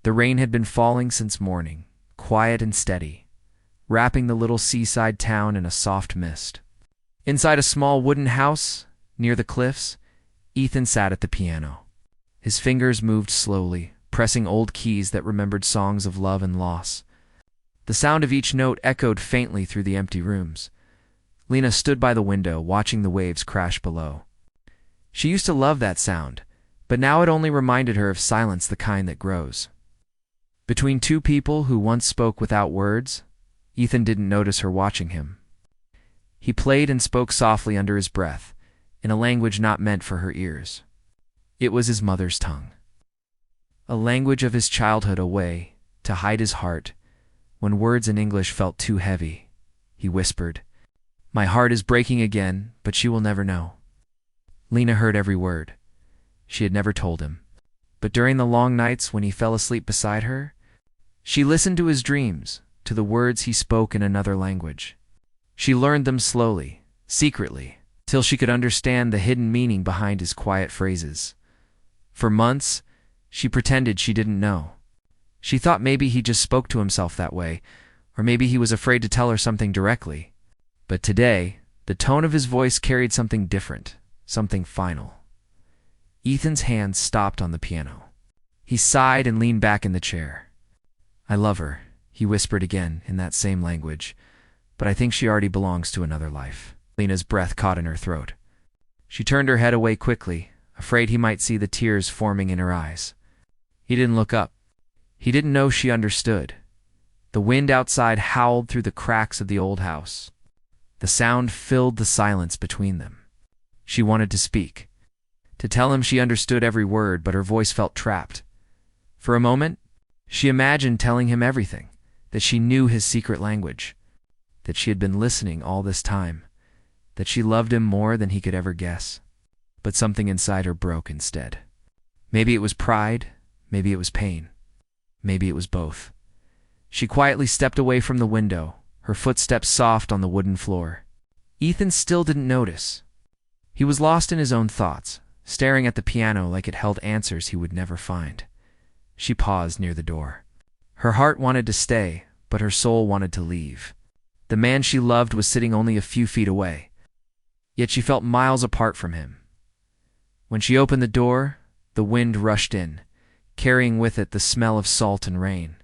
The rain had been falling since morning, quiet and steady, wrapping the little seaside town in a soft mist. Inside a small wooden house near the cliffs, Ethan sat at the piano. His fingers moved slowly, pressing old keys that remembered songs of love and loss. The sound of each note echoed faintly through the empty rooms. Lena stood by the window, watching the waves crash below. She used to love that sound, but now it only reminded her of silence, the kind that grows. Between two people who once spoke without words, Ethan didn't notice her watching him. He played and spoke softly under his breath, in a language not meant for her ears. It was his mother's tongue. A language of his childhood, a way to hide his heart when words in English felt too heavy. He whispered, "My heart is breaking again, but she will never know." Lena heard every word. She had never told him. But during the long nights when he fell asleep beside her, she listened to his dreams, to the words he spoke in another language. She learned them slowly, secretly, till she could understand the hidden meaning behind his quiet phrases. For months, she pretended she didn't know. She thought maybe he just spoke to himself that way, or maybe he was afraid to tell her something directly. But today, the tone of his voice carried something different, something final. Ethan's hands stopped on the piano. He sighed and leaned back in the chair. "I love her," he whispered again in that same language, "but I think she already belongs to another life." Lena's breath caught in her throat. She turned her head away quickly, afraid he might see the tears forming in her eyes. He didn't look up. He didn't know she understood. The wind outside howled through the cracks of the old house. The sound filled the silence between them. She wanted to speak, to tell him she understood every word, but her voice felt trapped. For a moment, she imagined telling him everything, that she knew his secret language, that she had been listening all this time, that she loved him more than he could ever guess. But something inside her broke instead. Maybe it was pride, maybe it was pain, maybe it was both. She quietly stepped away from the window, her footsteps soft on the wooden floor. Ethan still didn't notice. He was lost in his own thoughts, staring at the piano like it held answers he would never find. She paused near the door. Her heart wanted to stay, but her soul wanted to leave. The man she loved was sitting only a few feet away, yet she felt miles apart from him. When she opened the door, the wind rushed in, carrying with it the smell of salt and rain.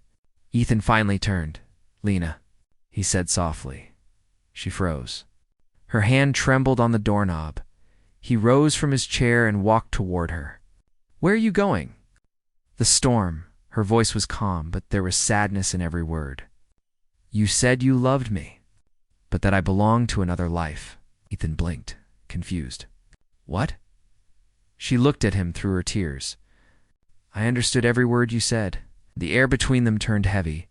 Ethan finally turned. "Lena," he said softly. She froze. Her hand trembled on the doorknob. He rose from his chair and walked toward her. "Where are you going?" "The storm." Her voice was calm, but there was sadness in every word. "You said you loved me, but that I belonged to another life." Ethan blinked, confused. "What?" She looked at him through her tears. "I understood every word you said." The air between them turned heavy.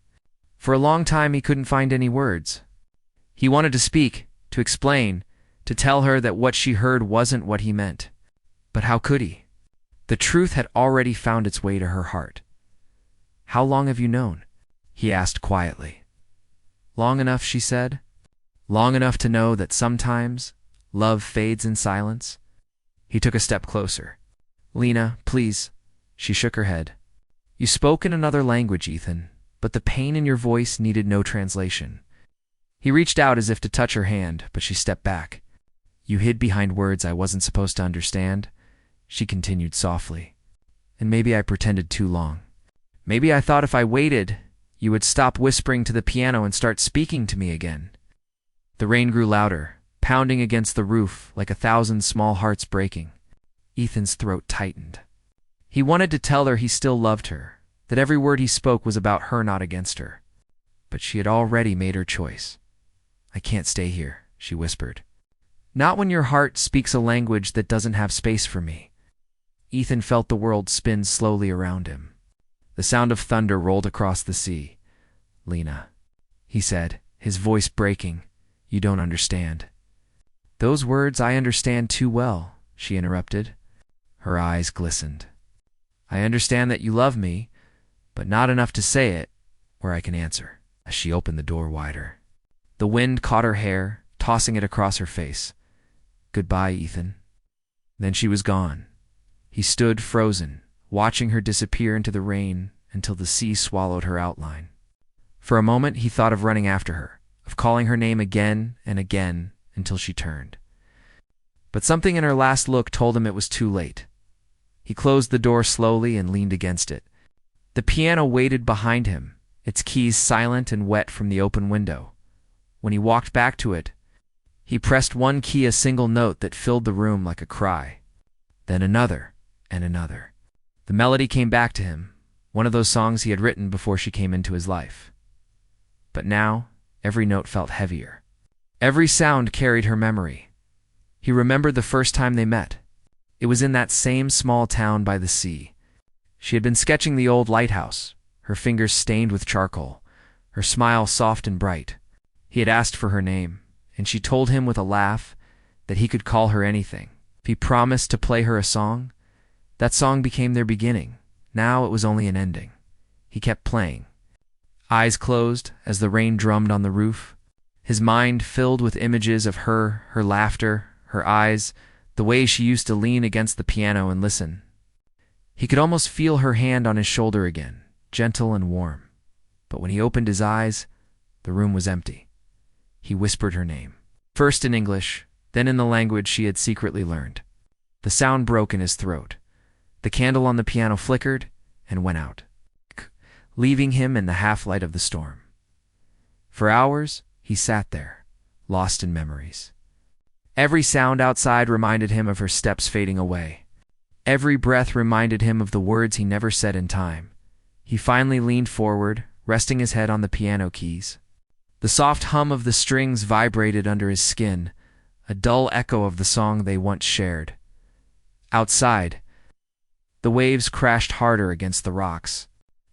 For a long time he couldn't find any words. He wanted to speak, to explain, to tell her that what she heard wasn't what he meant. But how could he? The truth had already found its way to her heart. "How long have you known?" he asked quietly. "Long enough," she said. "Long enough to know that sometimes love fades in silence." He took a step closer. "Lena, please." She shook her head. "You spoke in another language, Ethan, but the pain in your voice needed no translation." He reached out as if to touch her hand, but she stepped back. "You hid behind words I wasn't supposed to understand," she continued softly. "And maybe I pretended too long. Maybe I thought if I waited, you would stop whispering to the piano and start speaking to me again." The rain grew louder, pounding against the roof like 1,000 small hearts breaking. Ethan's throat tightened. He wanted to tell her he still loved her, that every word he spoke was about her, not against her. But she had already made her choice. "I can't stay here," she whispered. "Not when your heart speaks a language that doesn't have space for me." Ethan felt the world spin slowly around him. The sound of thunder rolled across the sea. "Lena," he said, his voice breaking, "you don't understand." "Those words I understand too well," she interrupted. Her eyes glistened. "I understand that you love me, but not enough to say it where I can answer." As she opened the door wider, the wind caught her hair, tossing it across her face. "Goodbye, Ethan." Then she was gone. He stood frozen, watching her disappear into the rain until the sea swallowed her outline. For a moment he thought of running after her, of calling her name again and again until she turned. But something in her last look told him it was too late. He closed the door slowly and leaned against it. The piano waited behind him, its keys silent and wet from the open window. When he walked back to it, he pressed one key, a single note that filled the room like a cry. Then another and another. The melody came back to him, one of those songs he had written before she came into his life. But now, every note felt heavier. Every sound carried her memory. He remembered the first time they met. It was in that same small town by the sea. She had been sketching the old lighthouse, her fingers stained with charcoal, her smile soft and bright. He had asked for her name, and she told him with a laugh that he could call her anything. If he promised to play her a song, that song became their beginning. Now it was only an ending. He kept playing, eyes closed as the rain drummed on the roof, his mind filled with images of her laughter, her eyes, the way she used to lean against the piano and listen. He could almost feel her hand on his shoulder again, gentle and warm. But when he opened his eyes, the room was empty. He whispered her name, first in English, then in the language she had secretly learned. The sound broke in his throat. The candle on the piano flickered and went out, leaving him in the half-light of the storm. For hours, he sat there, lost in memories. Every sound outside reminded him of her steps fading away. Every breath reminded him of the words he never said in time. He finally leaned forward, resting his head on the piano keys. The soft hum of the strings vibrated under his skin, a dull echo of the song they once shared. Outside, the waves crashed harder against the rocks.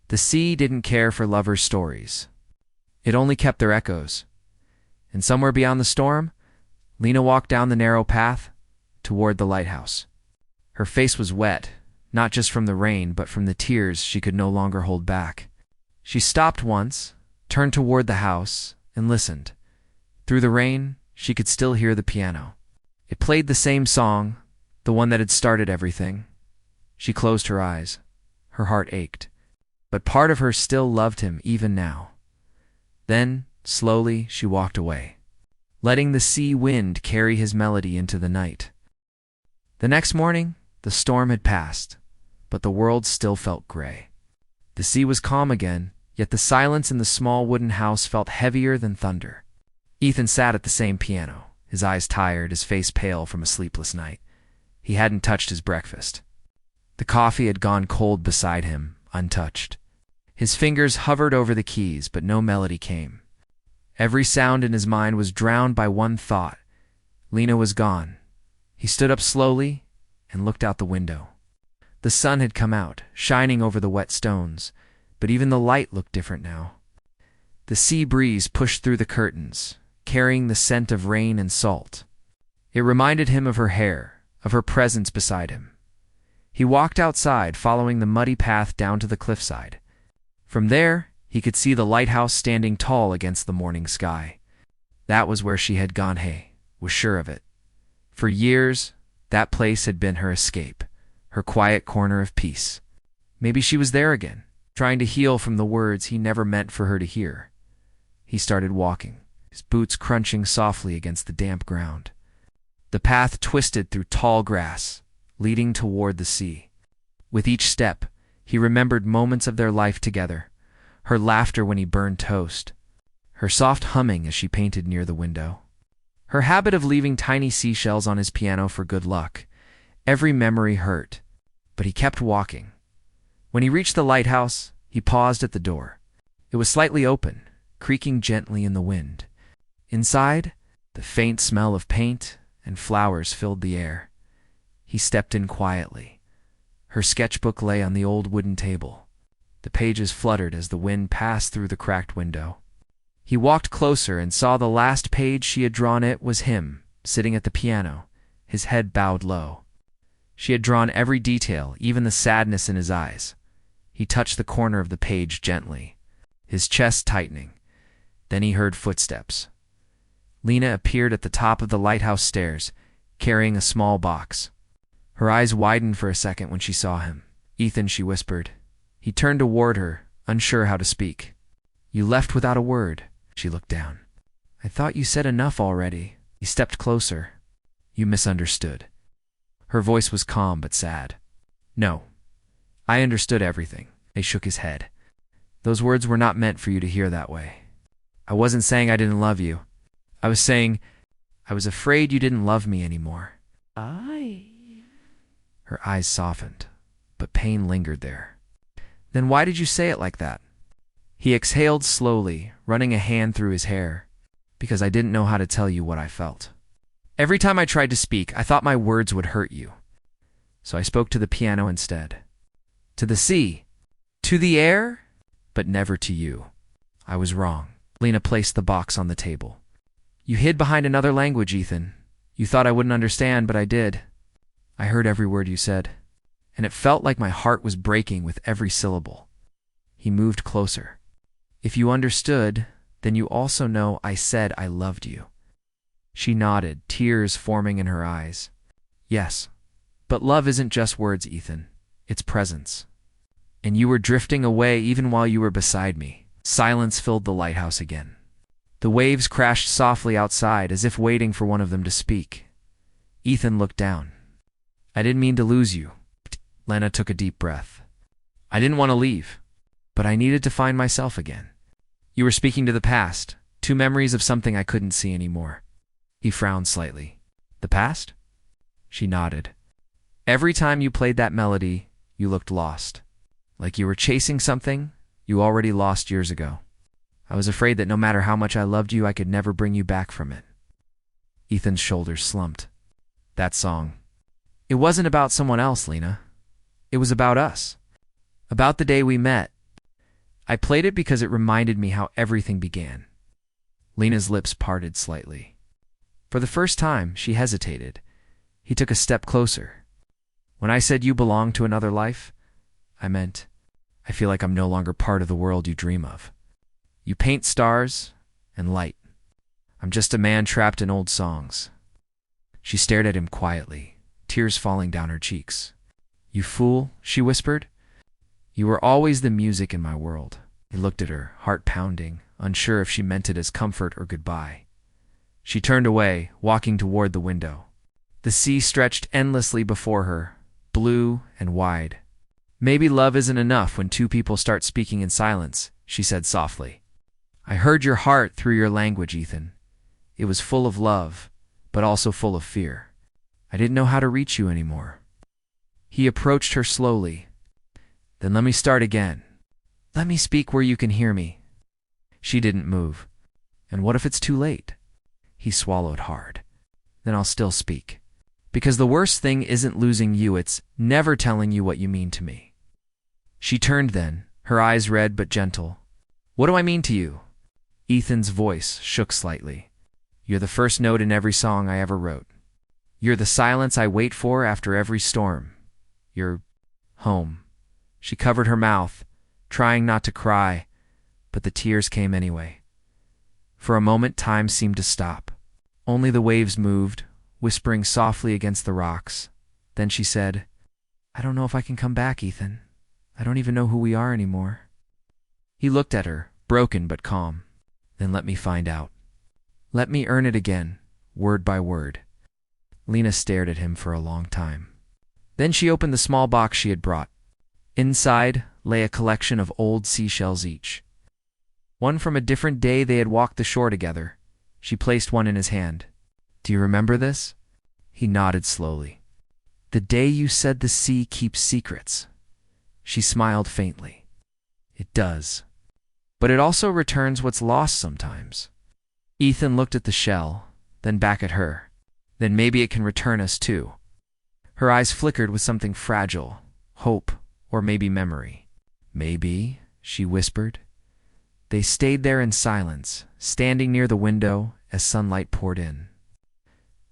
The sea didn't care for lovers' stories. It only kept their echoes. And somewhere beyond the storm, Lena walked down the narrow path toward the lighthouse. Her face was wet, not just from the rain, but from the tears she could no longer hold back. She stopped once, turned toward the house, and listened. Through the rain, she could still hear the piano. It played the same song, the one that had started everything. She closed her eyes. Her heart ached. But part of her still loved him even now. Then, slowly, she walked away, letting the sea wind carry his melody into the night. The next morning, the storm had passed, but the world still felt gray. The sea was calm again, yet the silence in the small wooden house felt heavier than thunder. Ethan sat at the same piano, his eyes tired, his face pale from a sleepless night. He hadn't touched his breakfast. The coffee had gone cold beside him, untouched. His fingers hovered over the keys, but no melody came. Every sound in his mind was drowned by one thought. Lena was gone. He stood up slowly and looked out the window. The sun had come out, shining over the wet stones, but even the light looked different now. The sea breeze pushed through the curtains, carrying the scent of rain and salt. It reminded him of her hair, of her presence beside him. He walked outside, following the muddy path down to the cliffside. From there, he could see the lighthouse standing tall against the morning sky. That was where she had gone, he was sure of it. For years, that place had been her escape, her quiet corner of peace. Maybe she was there again, trying to heal from the words he never meant for her to hear. He started walking, his boots crunching softly against the damp ground. The path twisted through tall grass, leading toward the sea. With each step, he remembered moments of their life together, her laughter when he burned toast, her soft humming as she painted near the window, her habit of leaving tiny seashells on his piano for good luck. Every memory hurt, but he kept walking. When he reached the lighthouse, he paused at the door. It was slightly open, creaking gently in the wind. Inside, the faint smell of paint and flowers filled the air. He stepped in quietly. Her sketchbook lay on the old wooden table. The pages fluttered as the wind passed through the cracked window. He walked closer and saw the last page she had drawn. It was him, sitting at the piano, his head bowed low. She had drawn every detail, even the sadness in his eyes. He touched the corner of the page gently, his chest tightening. Then he heard footsteps. Lena appeared at the top of the lighthouse stairs, carrying a small box. Her eyes widened for a second when she saw him. "Ethan," she whispered, He turned toward her, unsure how to speak. You left without a word. She looked down. I thought you said enough already. He stepped closer. You misunderstood. Her voice was calm but sad. No, I understood everything. He shook his head. Those words were not meant for you to hear that way. I wasn't saying I didn't love you. I was saying I was afraid you didn't love me anymore. Her eyes softened, but pain lingered there. Then why did you say it like that? He exhaled slowly, running a hand through his hair. Because I didn't know how to tell you what I felt. Every time I tried to speak, I thought my words would hurt you. So I spoke to the piano instead. To the sea. To the air. But never to you. I was wrong. Lena placed the box on the table. You hid behind another language, Ethan. You thought I wouldn't understand, but I did. I heard every word you said, and it felt like my heart was breaking with every syllable. He moved closer. If you understood, then you also know I said I loved you. She nodded, tears forming in her eyes. Yes, but love isn't just words, Ethan. It's presence. And you were drifting away even while you were beside me. Silence filled the lighthouse again. The waves crashed softly outside as if waiting for one of them to speak. Ethan looked down. I didn't mean to lose you. Lena took a deep breath. I didn't want to leave, but I needed to find myself again. You were speaking to the past, two memories of something I couldn't see anymore. He frowned slightly. The past? She nodded. Every time you played that melody, you looked lost. Like you were chasing something you already lost years ago. I was afraid that no matter how much I loved you, I could never bring you back from it. Ethan's shoulders slumped. That song. It wasn't about someone else, Lena. It was about us. About the day we met. I played it because it reminded me how everything began. Lena's lips parted slightly. For the first time, she hesitated. He took a step closer. When I said you belong to another life, I meant I feel like I'm no longer part of the world you dream of. You paint stars and light. I'm just a man trapped in old songs. She stared at him quietly, tears falling down her cheeks. You fool, she whispered. You were always the music in my world. He looked at her, heart pounding, unsure if she meant it as comfort or goodbye. She turned away, walking toward the window. The sea stretched endlessly before her, blue and wide. Maybe love isn't enough when two people start speaking in silence, she said softly. I heard your heart through your language, Ethan. It was full of love, but also full of fear. I didn't know how to reach you anymore. He approached her slowly. Then let me start again. Let me speak where you can hear me. She didn't move. And what if it's too late? He swallowed hard. Then I'll still speak. Because the worst thing isn't losing you, it's never telling you what you mean to me. She turned then, her eyes red but gentle. What do I mean to you? Ethan's voice shook slightly. You're the first note in every song I ever wrote. You're the silence I wait for after every storm. You're home. She covered her mouth, trying not to cry, but the tears came anyway. For a moment, time seemed to stop. Only the waves moved, whispering softly against the rocks. Then she said, I don't know if I can come back, Ethan. I don't even know who we are anymore. He looked at her, broken but calm. Then let me find out. Let me earn it again, word by word. Lena stared at him for a long time. Then she opened the small box she had brought. Inside lay a collection of old seashells each. One from a different day they had walked the shore together. She placed one in his hand. Do you remember this? He nodded slowly. The day you said the sea keeps secrets. She smiled faintly. It does. But it also returns what's lost sometimes. Ethan looked at the shell, then back at her. Then maybe it can return us too. Her eyes flickered with something fragile, hope, or maybe memory. Maybe, she whispered. They stayed there in silence, standing near the window as sunlight poured in.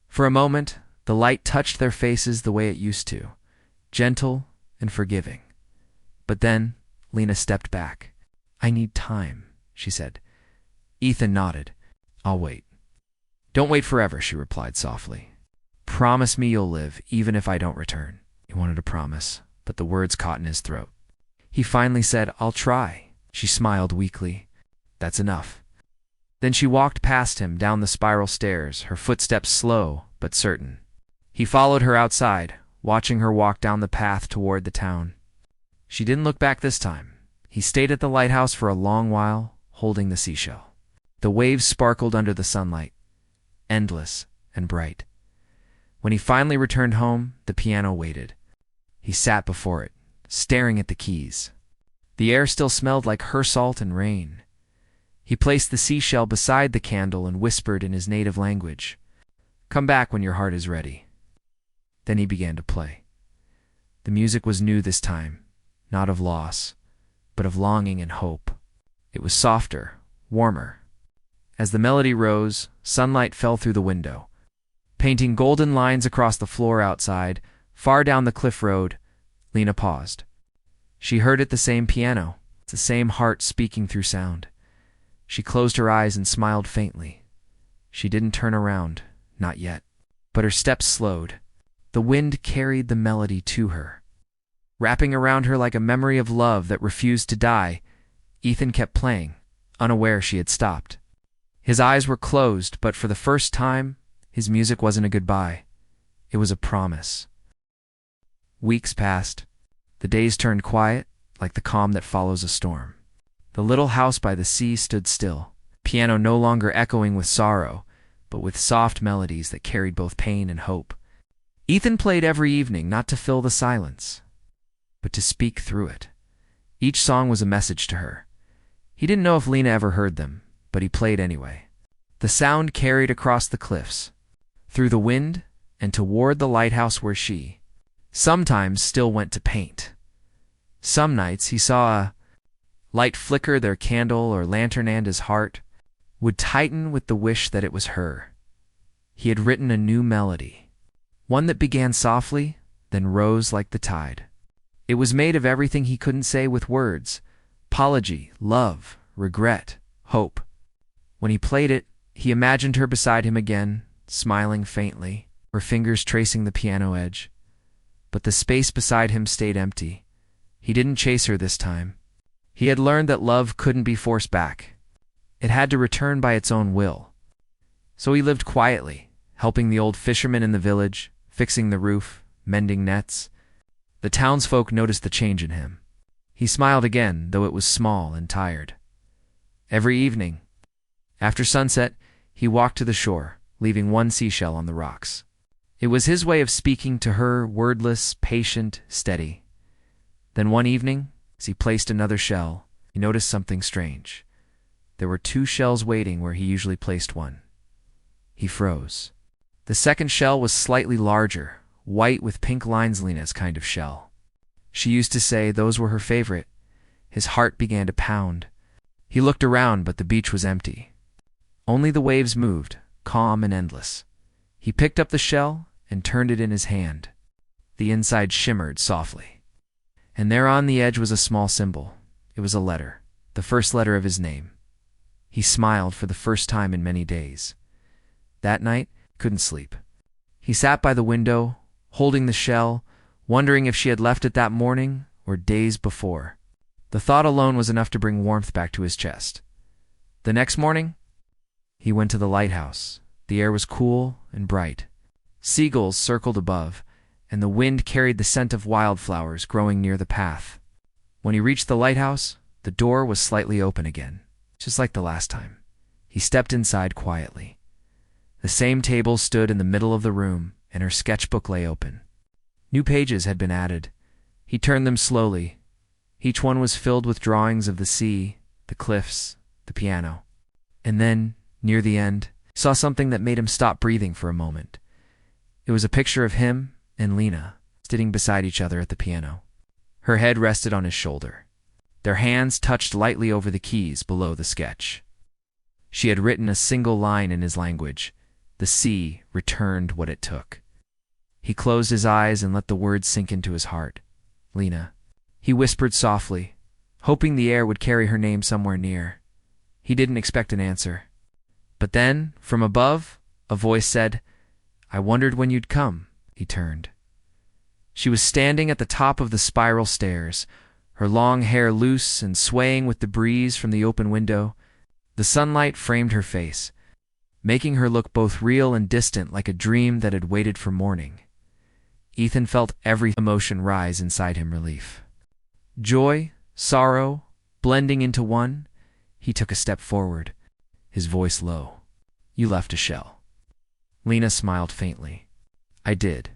For a moment, the light touched their faces the way it used to, gentle and forgiving. But then, Lena stepped back. I need time, she said. Ethan nodded. I'll wait. Don't wait forever, she replied softly. Promise me you'll live, even if I don't return. He wanted to promise, but the words caught in his throat. He finally said, "I'll try." She smiled weakly. "That's enough." Then she walked past him down the spiral stairs, her footsteps slow but certain. He followed her outside, watching her walk down the path toward the town. She didn't look back this time. He stayed at the lighthouse for a long while, holding the seashell. The waves sparkled under the sunlight, endless and bright. When he finally returned home, the piano waited. He sat before it, staring at the keys. The air still smelled like her salt and rain. He placed the seashell beside the candle and whispered in his native language, "Come back when your heart is ready." Then he began to play. The music was new this time, not of loss, but of longing and hope. It was softer, warmer. As the melody rose, sunlight fell through the window, painting golden lines across the floor outside. Far down the cliff road, Lena paused. She heard it, the same piano, the same heart speaking through sound. She closed her eyes and smiled faintly. She didn't turn around, not yet, but her steps slowed. The wind carried the melody to her. Wrapping around her like a memory of love that refused to die, Ethan kept playing, unaware she had stopped. His eyes were closed, but for the first time, his music wasn't a goodbye. It was a promise. Weeks passed. The days turned quiet, like the calm that follows a storm. The little house by the sea stood still, piano no longer echoing with sorrow, but with soft melodies that carried both pain and hope. Ethan played every evening, not to fill the silence, but to speak through it. Each song was a message to her. He didn't know if Lena ever heard them, but he played anyway. The sound carried across the cliffs, through the wind, and toward the lighthouse where she, sometimes, still went to paint. Some nights he saw a light flicker their candle or lantern, and his heart would tighten with the wish that it was her. He had written a new melody, one that began softly, then rose like the tide. It was made of everything he couldn't say with words: apology, love, regret, hope. When he played it, he imagined her beside him again, smiling faintly, her fingers tracing the piano edge. But the space beside him stayed empty. He didn't chase her this time. He had learned that love couldn't be forced back. It had to return by its own will. So he lived quietly, helping the old fishermen in the village, fixing the roof, mending nets. The townsfolk noticed the change in him. He smiled again, though it was small and tired. Every evening, after sunset, he walked to the shore, leaving one seashell on the rocks. It was his way of speaking to her, wordless, patient, steady. Then one evening, as he placed another shell, he noticed something strange. There were two shells waiting where he usually placed one. He froze. The second shell was slightly larger, white with pink lines, Lena's kind of shell. She used to say those were her favorite. His heart began to pound. He looked around, but the beach was empty. Only the waves moved, calm and endless. He picked up the shell and turned it in his hand. The inside shimmered softly. And there on the edge was a small symbol. It was a letter, the first letter of his name. He smiled for the first time in many days. That night, he couldn't sleep. He sat by the window, holding the shell, wondering if she had left it that morning or days before. The thought alone was enough to bring warmth back to his chest. The next morning, he went to the lighthouse. The air was cool and bright. Seagulls circled above, and the wind carried the scent of wildflowers growing near the path. When he reached the lighthouse, the door was slightly open again, just like the last time. He stepped inside quietly. The same table stood in the middle of the room, and her sketchbook lay open. New pages had been added. He turned them slowly. Each one was filled with drawings of the sea, the cliffs, the piano. And then, near the end, he saw something that made him stop breathing for a moment. It was a picture of him and Lena, sitting beside each other at the piano. Her head rested on his shoulder. Their hands touched lightly over the keys below the sketch. She had written a single line in his language. The sea returned what it took. He closed his eyes and let the words sink into his heart. Lena. He whispered softly, hoping the air would carry her name somewhere near. He didn't expect an answer. But then, from above, a voice said, "I wondered when you'd come." He turned. She was standing at the top of the spiral stairs, her long hair loose and swaying with the breeze from the open window. The sunlight framed her face, making her look both real and distant, like a dream that had waited for morning. Ethan felt every emotion rise inside him, relief, joy, sorrow, blending into one. He took a step forward, his voice low. "You left a shell." Lena smiled faintly. "I did.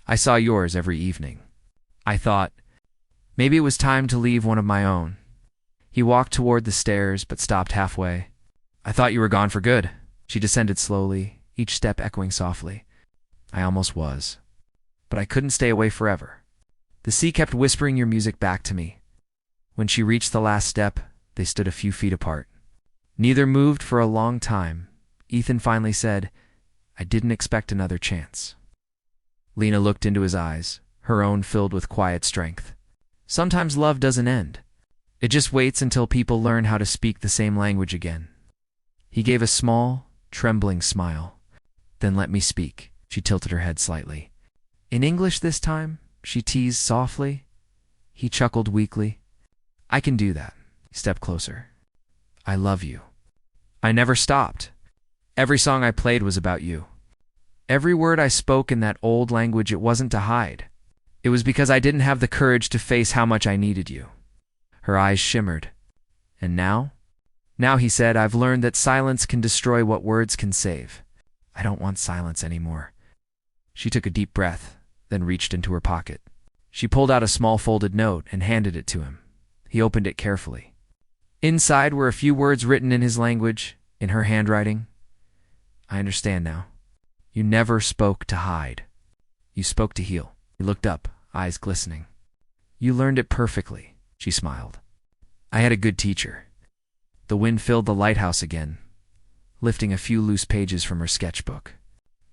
I saw yours every evening. I thought, maybe it was time to leave one of my own." He walked toward the stairs, but stopped halfway. "I thought you were gone for good." She descended slowly, each step echoing softly. "I almost was. But I couldn't stay away forever. The sea kept whispering your music back to me." When she reached the last step, they stood a few feet apart. Neither moved for a long time. Ethan finally said, "I didn't expect another chance." Lena looked into his eyes, her own filled with quiet strength. Sometimes love doesn't end. It just waits until people learn how to speak the same language again. He gave a small, trembling smile. "Then let me speak." She tilted her head slightly. "In English this time?" she teased softly. He chuckled weakly. "I can do that." He stepped closer. "I love you. I never stopped. Every song I played was about you. Every word I spoke in that old language, it wasn't to hide. It was because I didn't have the courage to face how much I needed you." Her eyes shimmered. "And now?" "Now," he said, "I've learned that silence can destroy what words can save. I don't want silence anymore." She took a deep breath, then reached into her pocket. She pulled out a small folded note and handed it to him. He opened it carefully. Inside were a few words written in his language, in her handwriting. "I understand now. You never spoke to hide. You spoke to heal." He looked up, eyes glistening. "You learned it perfectly," she smiled. "I had a good teacher." The wind filled the lighthouse again, lifting a few loose pages from her sketchbook.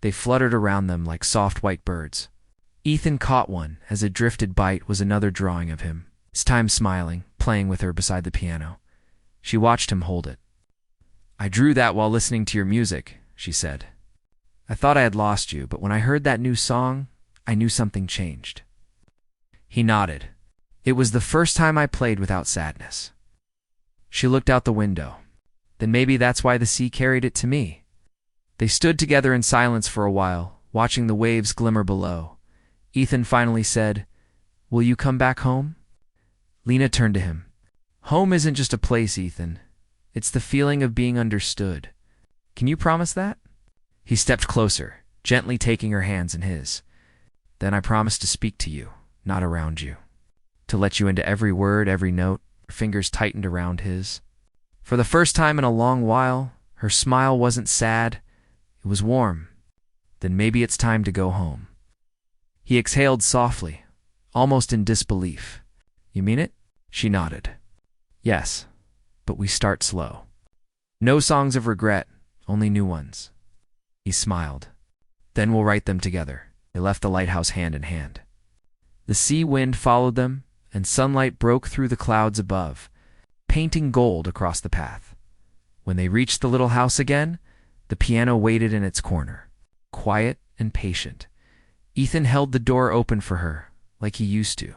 They fluttered around them like soft white birds. Ethan caught one as a drifted bite was another drawing of him, this time smiling, playing with her beside the piano. She watched him hold it. "I drew that while listening to your music," she said. "I thought I had lost you, but when I heard that new song, I knew something changed." He nodded. "It was the first time I played without sadness." She looked out the window. "Then maybe that's why the sea carried it to me." They stood together in silence for a while, watching the waves glimmer below. Ethan finally said, "Will you come back home?" Lena turned to him. "Home isn't just a place, Ethan. It's the feeling of being understood. Can you promise that?" He stepped closer, gently taking her hands in his. "Then I promise to speak to you, not around you. To let you into every word, every note." Her fingers tightened around his. For the first time in a long while, her smile wasn't sad. It was warm. "Then maybe it's time to go home." He exhaled softly, almost in disbelief. "You mean it?" She nodded. "Yes, but we start slow. No songs of regret, only new ones." He smiled. "Then we'll write them together." They left the lighthouse hand in hand. The sea wind followed them, and sunlight broke through the clouds above, painting gold across the path. When they reached the little house again, the piano waited in its corner, quiet and patient. Ethan held the door open for her, like he used to.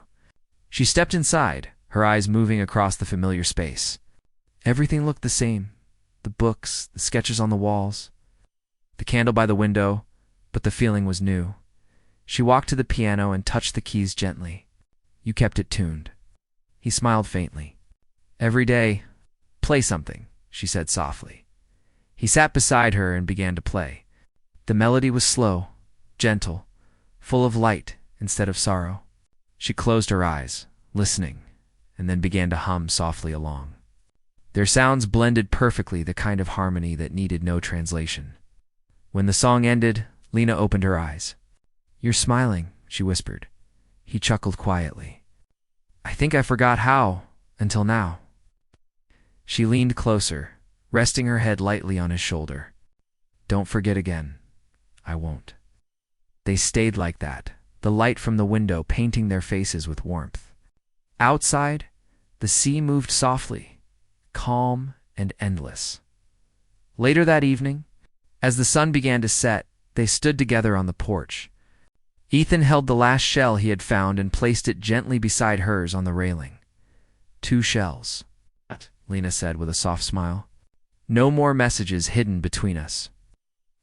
She stepped inside, her eyes moving across the familiar space. Everything looked the same: the books, the sketches on the walls, the candle by the window, but the feeling was new. She walked to the piano and touched the keys gently. "You kept it tuned." He smiled faintly. "Every day, play something," she said softly. He sat beside her and began to play. The melody was slow, gentle, full of light instead of sorrow. She closed her eyes, listening, and then began to hum softly along. Their sounds blended perfectly, the kind of harmony that needed no translation. When the song ended, Lena opened her eyes. "You're smiling," she whispered. He chuckled quietly. "I think I forgot how, until now." She leaned closer, resting her head lightly on his shoulder. "Don't forget again." "I won't." They stayed like that, the light from the window painting their faces with warmth. Outside, the sea moved softly, calm and endless. Later that evening, as the sun began to set, they stood together on the porch. Ethan held the last shell he had found and placed it gently beside hers on the railing. 2 shells, Lena said with a soft smile. No more messages hidden between us.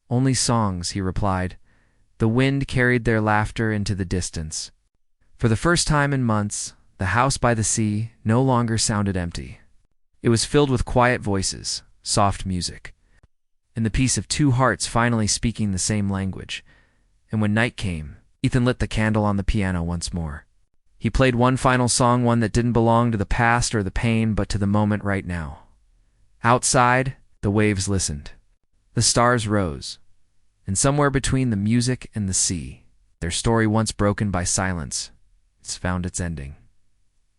Only songs, he replied. The wind carried their laughter into the distance. For the first time in months, the house by the sea no longer sounded empty. It was filled with quiet voices, soft music, and the peace of 2 hearts finally speaking the same language. And when night came, Ethan lit the candle on the piano once more. He played one final song, one that didn't belong to the past or the pain, but to the moment right now. Outside, the waves listened. The stars rose. And somewhere between the music and the sea, their story once broken by silence, it's found its ending.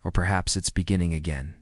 Or perhaps it's beginning again.